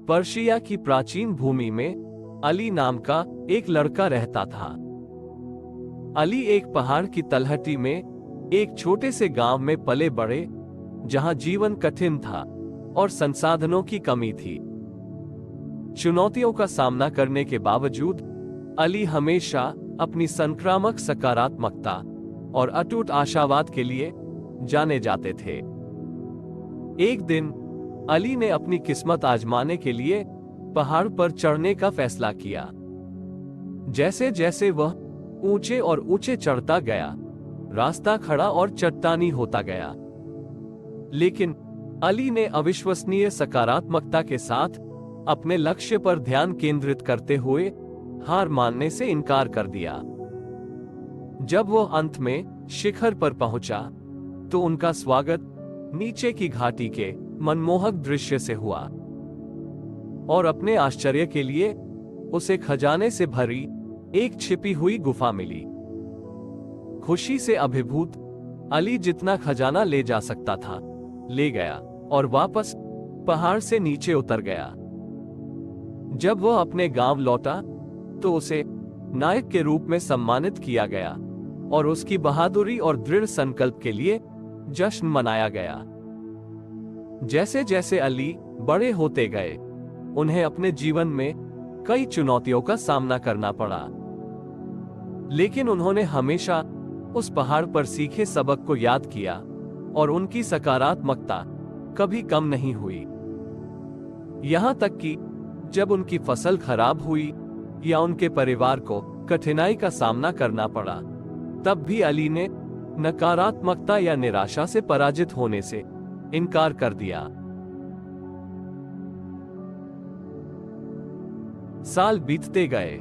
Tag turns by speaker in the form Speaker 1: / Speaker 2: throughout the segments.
Speaker 1: Persia की प्राचीन भूमि में अली नाम का एक लड़का रहता था। अली एक पहाड़ की तलहटी में एक छोटे से गांव में पले बड़े, जहां जीवन कठिन था और संसाधनों की कमी थी। चुनौतियों का सामना करने के बावजूद अली हमेशा अपनी संक्रामक सकारात्मकता और अटूट आशावाद के लिए जाने जाते थे। एक दिन अली ने अपनी किस्मत आजमाने के लिए पहाड़ पर चढ़ने का फैसला किया। जैसे जैसे वह ऊंचे और ऊंचे चढ़ता गया, रास्ता खड़ा और चट्टानी होता गया। लेकिन अली ने अविश्वसनीय सकारात्मकता के साथ अपने लक्ष्य पर ध्यान केंद्रित करते हुए हार मानने से इनकार कर दिया। जब वह अंत में शिखर पर पहुंचा, तो उनका स्वागत नीचे की घाटी के मनमोहक दृश्य से हुआ और अपने आश्चर्य के लिए उसे खजाने से भरी एक छिपी हुई गुफा मिली। खुशी से अभिभूत अली जितना खजाना ले जा सकता था ले गया और वापस पहाड़ से नीचे उतर गया। जब वह अपने गांव लौटा, तो उसे नायक के रूप में सम्मानित किया गया और उसकी बहादुरी और दृढ़ संकल्प के लिए जश्न मनाया गया। जैसे जैसे अली बड़े होते गए, उन्हें अपने जीवन में कई चुनौतियों का सामना करना पड़ा, लेकिन उन्होंने हमेशा उस पहाड़ पर सीखे सबक को याद किया और उनकी सकारात्मकता कभी कम नहीं हुई। यहां तक कि जब उनकी फसल खराब हुई या उनके परिवार को कठिनाई का सामना करना पड़ा, तब भी अली ने नकारात्मकता या निराशा से पराजित होने से इनकार कर दिया। साल बीतते गए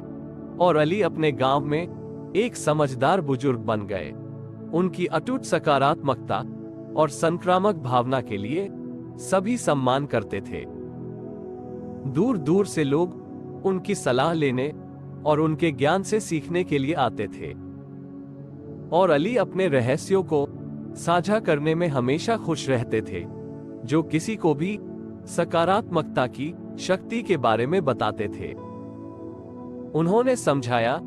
Speaker 1: और अली अपने गांव में एक समझदार बुजुर्ग बन गए। उनकी अटूट सकारात्मकता और संक्रामक भावना के लिए सभी सम्मान करते थे। दूर दूर से लोग उनकी सलाह लेने और उनके ज्ञान से सीखने के लिए आते थे, और अली अपने रहस्यों को साझा करने में हमेशा खुश रहते थे, जो किसी को भी सकारात्मकता की शक्ति के बारे में बताते थे। उन्होंने समझाया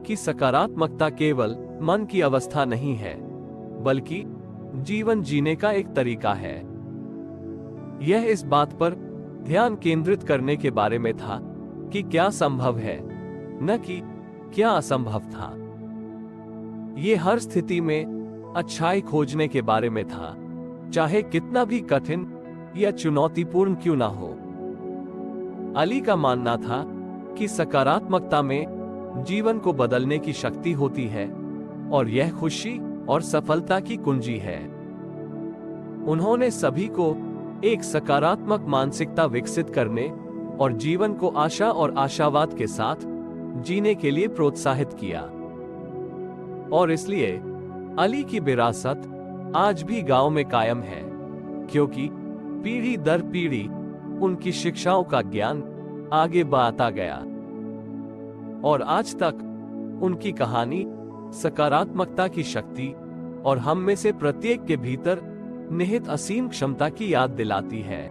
Speaker 1: कि सकारात्मकता केवल मन की अवस्था नहीं है, बल्कि जीवन जीने का एक तरीका है। यह इस बात पर ध्यान केंद्रित करने के बारे में था कि क्या संभव है, न कि क्या असंभव था। यह हर स्थिति में अच्छाई खोजने के बारे में था, चाहे कितना भी कठिन या चुनौतीपूर्ण क्यों ना हो। अली का मानना था कि सकारात्मकता में जीवन को बदलने की शक्ति होती है और यह खुशी और सफलता की कुंजी है। उन्होंने सभी को एक सकारात्मक मानसिकता विकसित करने और जीवन को आशा और आशावाद के साथ जीने के लिए प्रोत्साहित किया। और इसलिए अली की विरासत आज भी गांव में कायम है, क्योंकि पीढ़ी दर पीढ़ी उनकी शिक्षाओं का ज्ञान आगे बढ़ता गया और आज तक उनकी कहानी सकारात्मकता की शक्ति और हम में से प्रत्येक के भीतर निहित असीम क्षमता की याद दिलाती है।